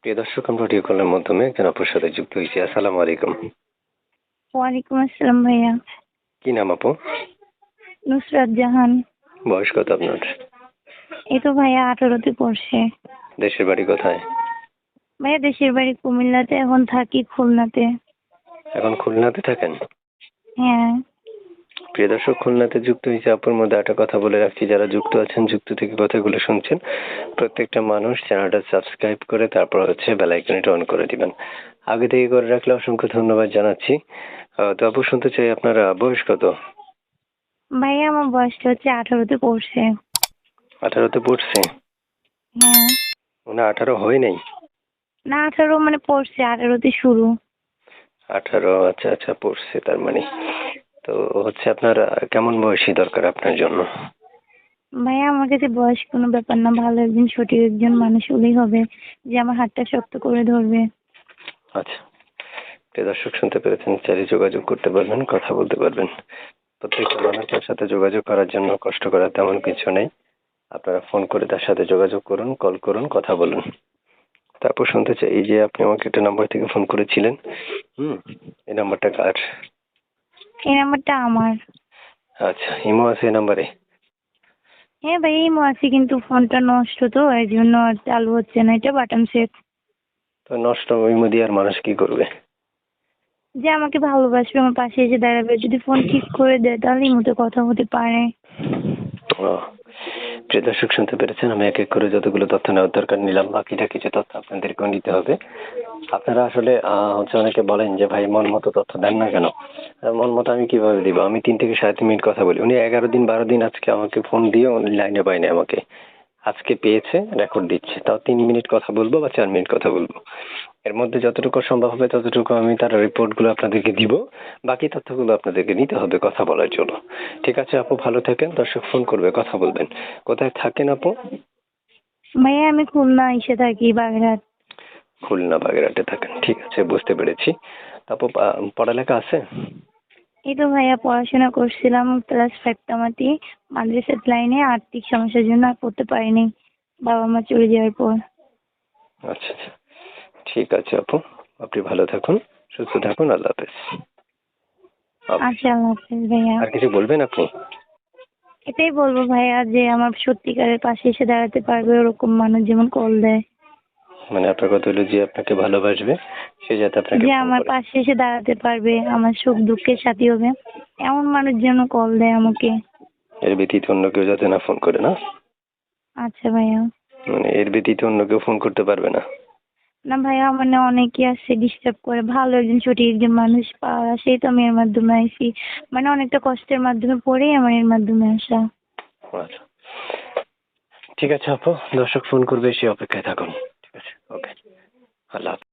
প্রিয় দর্শক, আমরা অডিও কলের মাধ্যমে একজন আপুর সাথে যুক্ত হয়েছি। আসসালামু আলাইকুম। ওয়ালাইকুম আসসালাম ভাইয়া। কি নাম আপু? নুসরাত জাহান। বয়স কত আপনার? এই তো ভাইয়া 18তে পড়ছে। দেশের বাড়ি কোথায়? ভাইয়া দেশের বাড়ি কুমিল্লাতে, এখন থাকি খুলনাতে। এখন খুলনাতে থাকেন? হ্যাঁ। প্রিয় দর্শক, খুলনাতে যুক্ত হয়েছে আপুর মধ্যে একটা কথা বলে রাখছি, যারা যুক্ত আছেন, যুক্ত থেকে কথাগুলো শুনছেন, প্রত্যেকটা মানুষ চ্যানেলটা সাবস্ক্রাইব করে তারপর বেল আইকনটা অন করে দিবেন। আগে থেকে করে রাখলে অসংখ্য ধন্যবাদ জানাচ্ছি। তো আপু, শুনতে চাই আপনার বয়স কত? ভাইয়া আমার বয়সটা হচ্ছে 18তে পড়ছে। 18তে পড়ছে? হ্যাঁ। না, 18 হয় নাই। না, 18 মানে পড়ছে, 18তে শুরু। 18, আচ্ছা আচ্ছা, পড়ছে তার মানে। তো আপনার কেমন বয়সী দরকার আপনার জন্য? ভাইয়া আমার কাছে বয়স কোনো ব্যাপার না, ভালো একজন সঠিক একজন মানুষ হলেই হবে, যে আমার হাতটা শক্ত করে ধরবে। আচ্ছা, প্রিয় দর্শক, শুনতে পেরেছেন, চাইলে যোগাযোগ করতে পারবেন, কথা বলতে পারবেন। প্রত্যেকটা মানুষের সাথে যোগাযোগ করার জন্য কষ্ট করার তেমন কিছু নেই। আপনারা ফোন করে তার সাথে যোগাযোগ করুন, কল করুন, কথা বলুন। তারপর শুনতে চাই, এই যে আপনি আমাকে একটা নাম্বার থেকে ফোন করেছিলেন, এই নাম্বারটা কার? এই নাম্বারটা আমার। আচ্ছা, ইমো আছে এই নাম্বারে? হ্যাঁ ভাই, এই আছে, কিন্তু ফোনটা নষ্ট, তো এই জন্য আর চালু হচ্ছে না, এটা বাটন সেট। তো নষ্ট ইমো দিয়ে আর মানুষ কি করবে? যে আমাকে ভালোবাসবে, আমার পাশে এসে দাঁড়াবে, যদি ফোন ঠিক করে দেয় তাহলে মতো কথা হতে পারে। ও, প্রিয় দর্শক, শুনতে পেরেছেন, আমি এক এক করে যতগুলো তথ্য নেওয়ার দরকার নিলাম, বাকিটা কিছু তথ্য আপনাদেরকেও নিতে হবে। আপনারা আসলে অনেকে বলেন যে ভাই মন মতো তথ্য দেন না কেন? মন মতো আমি কিভাবে দিব? আমি 3 থেকে 3.5 মিনিট কথা বলি। উনি 11 দিন 12 দিন আজকে আমাকে ফোন দিয়ে উনি লাইনে পায়নি আমাকে। আজকে পেয়েছে, রেকর্ড দিচ্ছে। তাও 3 মিনিট কথা বলবো বা 4 মিনিট কথা বলবো। এর মধ্যে যতটুকু সম্ভব হবে ততটুকু আমি তার রিপোর্টগুলো আপনাদেরকে দিব। বাকি তথ্যগুলো আপনাদেরকে নিতে হবে কথা বলার জন্য। ঠিক আছে আপু, ভালো থাকেন। দর্শক ফোন করবে, কথা বলবেন। কোথায় থাকেন আপু? ভাইয়া আমি খুলনা এসে থাকি, বাগেরহাট। খুলনা বাগেরহাটে থাকেন, ঠিক আছে, বুঝতে পেরেছি। আপু, পড়ালেখা আছে? এই তো ভাইয়া পড়াশোনা করছিলাম, ক্লাস 5 তামাতি, মাদ্রাসার লাইনে আর্থিক সমস্যার জন্য আর পড়তে পারিনি, বাবা মা চলে যাওয়ার পর। আচ্ছা আচ্ছা, ঠিক আছে আপু, আপনি ভালো থাকুন, সুস্থ থাকুন, আল্লাহ হাফেজ। আচ্ছা, আল্লাহ হাফেজ ভাইয়া। আর কিছু বলবেন আপনি? এটাই বলবো ভাইয়া, যে আমার সত্যিকারের পাশে এসে দাঁড়াতে পারবে ওরকম মানুষ যেমন কল দেয়। মানে আপনার কথা হলো যে আপনাকে ভালোবাসবে, সে যাতে আপনাকে যে ফোন আমার করে। পাশে এসে দাঁড়াতে পারবে, আমার সুখ দুঃখের সাথী হবে, এমন মানুষ যেন কল দেয় আমাকে। এর ব্যতীত অন্য কেউ যাতে না ফোন করে, না? আচ্ছা ভাইয়া। মানে এর ব্যতীত অন্য কেউ ফোন করতে পারবে না? না ভাইয়া, মানে অনেকে আছে ডিস্টার্ব করে, ভালো একজন সঠিক একজন মানুষ পাওয়া, সেই তো আমি এর মাধ্যমে আইছি, মানে অনেকটা কষ্টের মাধ্যমে পড়েই আমার এর মাধ্যমে আসা। আচ্ছা, ঠিক আছে আপু, দর্শক ফোন করবে, সে অপেক্ষায় থাকুন। ঠিক আছে, ওকে, আল্লাহ হাফেজ।